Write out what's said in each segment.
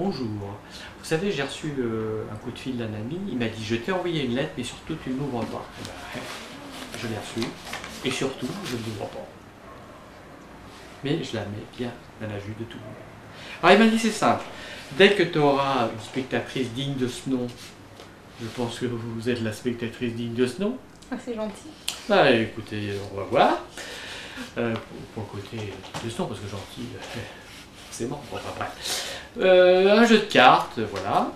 Bonjour. Vous savez, j'ai reçu un coup de fil d'un ami. Il m'a dit, je t'ai envoyé une lettre, mais surtout tu ne l'ouvres pas. Eh ben, je l'ai reçue. Et surtout, je ne l'ouvre pas. Mais je la mets bien dans la vue de tout le monde. Alors il m'a dit, c'est simple. Dès que tu auras une spectatrice digne de ce nom, je pense que vous êtes la spectatrice digne de ce nom. Ah, c'est gentil. Bah écoutez, on va voir. Pour le côté de ce nom, parce que gentil, c'est bon. Enfin, bref. Un jeu de cartes, voilà.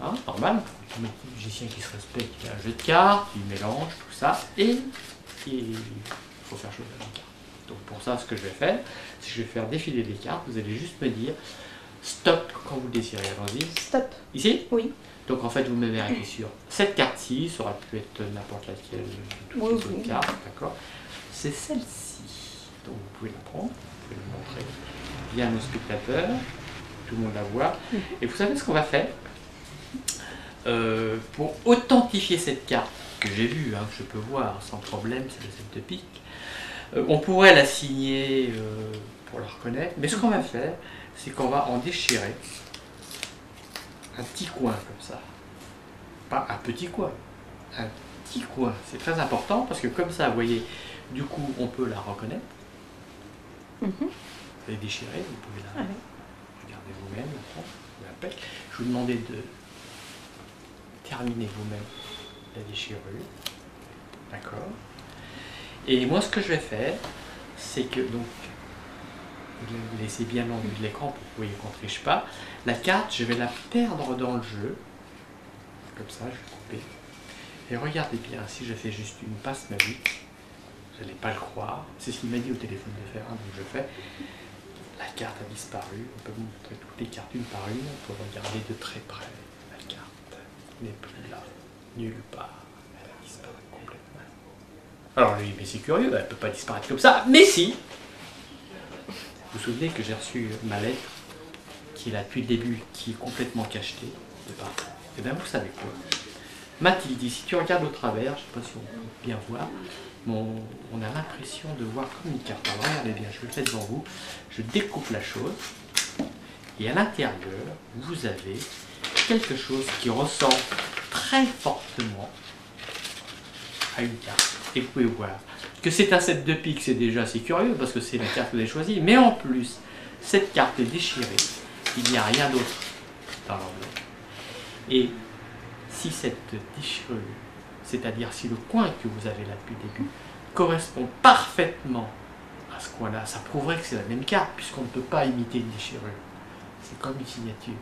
Hein, normal. Un musicien qui se respecte, il a un jeu de cartes, il mélange tout ça, et il faut faire choisir les cartes. Donc pour ça, ce que je vais faire, c'est que je vais faire défiler les cartes. Vous allez juste me dire stop quand vous le désirez. Allons-y. Stop. Ici? Oui. Donc en fait, vous me verrez sur cette carte-ci, ça aurait pu être n'importe laquelle de toutes les autres cartes, d'accord? C'est celle-ci. Donc vous pouvez la prendre, vous pouvez la montrer bien au spectateur, tout le monde la voit. Et vous savez ce qu'on va faire? Pour authentifier cette carte, que j'ai vue, hein, que je peux voir sans problème, c'est le 7 de pique, on pourrait la signer pour la reconnaître, mais ce qu'on va faire, c'est qu'on va en déchirer un petit coin comme ça. Pas un petit coin, un petit coin. C'est très important parce que comme ça, vous voyez, du coup, on peut la reconnaître. Vous allez déchirer, vous pouvez la regarder vous-même. Je vous demandais de terminer vous-même la déchirure. D'accord. Et moi, ce que je vais faire, c'est que, donc, vous laissez bien l'envie de l'écran pour que vous voyez qu'on ne triche pas. La carte, je vais la perdre dans le jeu. Comme ça, je vais couper. Et regardez bien, si je fais juste une passe magique, vous n'allez pas le croire. C'est ce qu'il m'a dit au téléphone de faire, hein, donc je fais. La carte a disparu. On peut vous montrer toutes les cartes une par une. On peut regarder de très près. La carte n'est plus là, nulle part. Elle a disparu complètement. Alors lui, mais c'est curieux, elle ne peut pas disparaître comme ça. Mais si! Vous vous souvenez que j'ai reçu ma lettre, qui est là depuis le début, qui est complètement cachetée. Et bien vous savez quoi? Mathilde dit, si tu regardes au travers, je ne sais pas si on peut bien voir, mais on a l'impression de voir comme une carte. Alors regardez bien, je le fais devant vous, je découpe la chose, et à l'intérieur, vous avez quelque chose qui ressemble très fortement à une carte. Et vous pouvez voir que c'est un 7 de pique, c'est déjà assez curieux, parce que c'est la carte que vous avez choisie, mais en plus, cette carte est déchirée, il n'y a rien d'autre dans l'enveloppe. Et si cette déchirure, c'est-à-dire si le coin que vous avez là depuis le début, correspond parfaitement à ce coin-là, ça prouverait que c'est la même carte, puisqu'on ne peut pas imiter une déchirure. C'est comme une signature.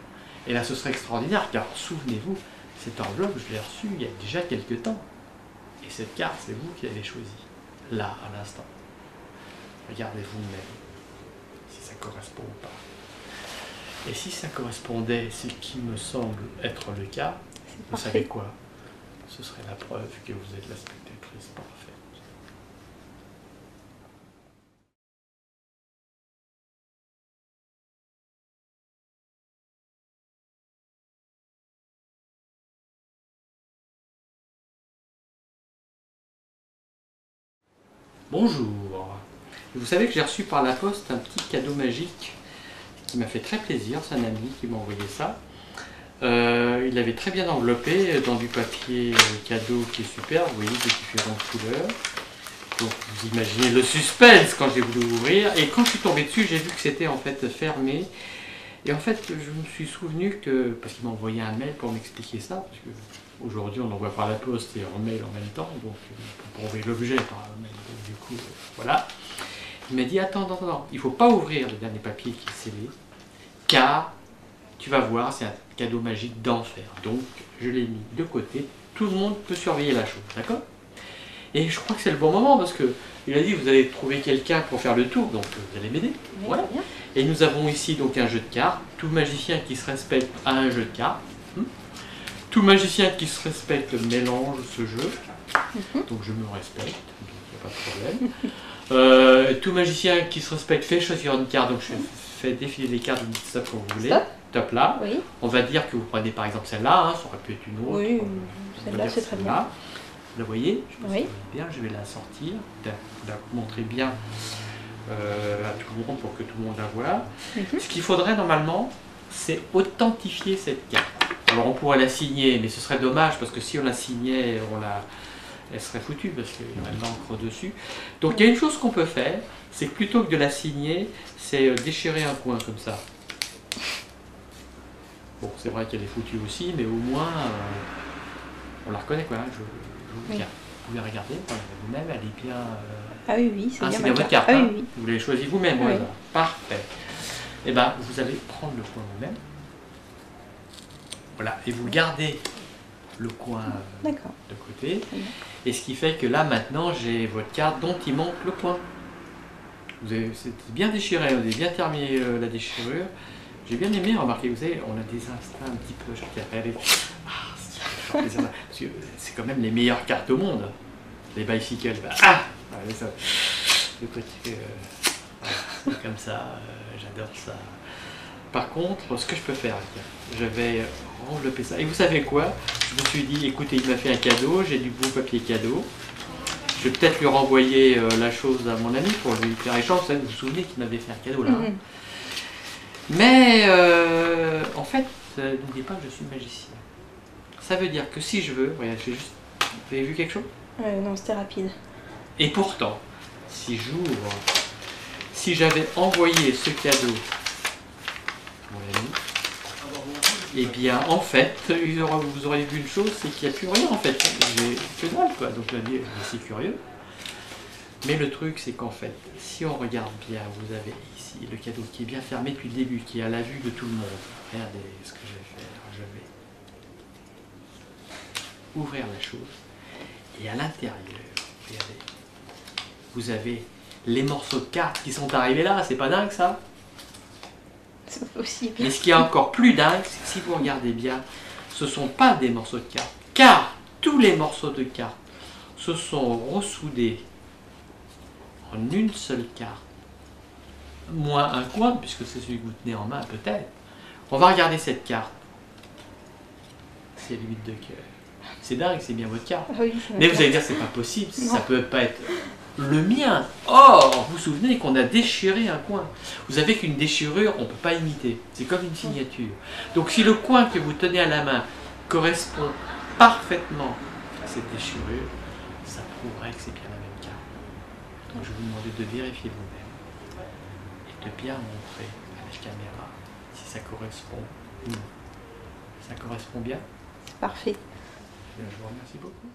Et là, ce serait extraordinaire, car souvenez-vous, cette enveloppe, je l'ai reçue il y a déjà quelques temps. Et cette carte, c'est vous qui l'avez choisie, là, à l'instant. Regardez vous-même, si ça correspond ou pas. Et si ça correspondait, ce qui me semble être le cas, vous savez quoi? Ce serait la preuve que vous êtes la spectatrice parfaite. Bonjour. Vous savez que j'ai reçu par la poste un petit cadeau magique qui m'a fait très plaisir. C'est un ami qui m'a envoyé ça. Il l'avait très bien enveloppé dans du papier cadeau qui est super, vous voyez, de différentes couleurs. Donc vous imaginez le suspense quand j'ai voulu ouvrir. Et quand je suis tombé dessus, j'ai vu que c'était en fait fermé. Et en fait, je me suis souvenu que, parce qu'il m'a envoyé un mail pour m'expliquer ça, parce qu'aujourd'hui on envoie par la poste et en mail en même temps, donc pour envoyer l'objet par mail, donc du coup, voilà. Il m'a dit, attends, il ne faut pas ouvrir le dernier papier qui est scellé, car tu vas voir, c'est un cadeau magique d'enfer. Donc, je l'ai mis de côté. Tout le monde peut surveiller la chose, d'accord? Et je crois que c'est le bon moment, parce qu'il a dit, vous allez trouver quelqu'un pour faire le tour, donc vous allez m'aider. Oui, voilà. Et nous avons ici donc un jeu de cartes. Tout magicien qui se respecte a un jeu de cartes. Tout magicien qui se respecte mélange ce jeu. Donc je me respecte, donc il n'y a pas de problème. Tout magicien qui se respecte fait choisir une carte, donc je fais défiler les cartes, vous dites ça comme vous voulez. Stop. Top là. Oui. On va dire que vous prenez par exemple celle-là, hein, ça aurait pu être une autre. Oui, celle-là c'est très bien. Vous la voyez? Je pense Oui. que vous voyez bien, je vais la sortir, vous la montrer bien à tout le monde pour que tout le monde la voie. Ce qu'il faudrait normalement, c'est authentifier cette carte. Alors on pourrait la signer, mais ce serait dommage parce que si on la signait, elle serait foutue parce qu'il y aurait de l'encre dessus. Donc il y a une chose qu'on peut faire, c'est que plutôt que de la signer, c'est déchirer un coin comme ça. Bon, c'est vrai qu'elle est foutue aussi, mais au moins on la reconnaît quoi. Je vous Oui. garde. Vous pouvez regarder vous-même, elle est bien. Ah oui, oui, c'est Ah, bien c'est ma bien votre carte. carte. Ah Hein. oui, oui. Vous l'avez choisi vous-même. Oui. Voilà. Parfait. Et bien, vous allez prendre le coin vous-même. Voilà. Et vous gardez le coin D'accord. de côté. Très bien. Et ce qui fait que là, maintenant, j'ai votre carte dont il manque le coin. C'est bien déchiré, vous avez bien terminé la déchirure. J'ai bien aimé, remarquez, vous savez, on a des instincts un petit peu. Parce que c'est quand même les meilleures cartes au monde. Les bicycles. Allez, ça. Le côté. C'est comme ça, j'adore ça. Par contre, ce que je peux faire, je vais envelopper ça. Et vous savez quoi? Je me suis dit, écoutez, il m'a fait un cadeau, j'ai du beau papier cadeau. Je vais peut-être lui renvoyer la chose à mon ami pour lui faire échange. Vous vous souvenez qu'il m'avait fait un cadeau là. Hein. Mais en fait, n'oubliez pas que je suis magicien. Ça veut dire que si je veux, regardez, vous avez vu quelque chose? Non, c'était rapide. Et pourtant, si j'ouvre, si j'avais envoyé ce cadeau à mon ami, eh bien, en fait, vous aurez vu une chose, c'est qu'il n'y a plus rien en fait. J'ai que dalle quoi. Donc je dis, c'est curieux. Mais le truc, c'est qu'en fait, si on regarde bien, vous avez ici le cadeau qui est bien fermé depuis le début, qui est à la vue de tout le monde. Regardez ce que je vais faire. Je vais ouvrir la chose. Et à l'intérieur, regardez, vous avez les morceaux de cartes qui sont arrivés là. C'est pas dingue ça? C'est pas possible. Mais ce qui est encore plus dingue, c'est que si vous regardez bien, ce ne sont pas des morceaux de cartes. Car tous les morceaux de cartes se sont ressoudés en une seule carte. Moins un coin, puisque c'est celui que vous tenez en main peut-être. On va regarder cette carte. C'est le 8 de cœur. C'est dingue, c'est bien votre carte. Ah oui, Mais vous allez dire, c'est pas possible, Non. ça peut pas être le mien. Or, vous vous souvenez qu'on a déchiré un coin. Vous savez qu'une déchirure, on ne peut pas imiter. C'est comme une signature. Donc si le coin que vous tenez à la main correspond parfaitement à cette déchirure, ça prouverait que c'est bien la même carte. Donc je vais vous demander de vérifier vous-même et de bien montrer à la caméra si ça correspond ou non. Ça correspond bien? C'est parfait. Je vous remercie beaucoup.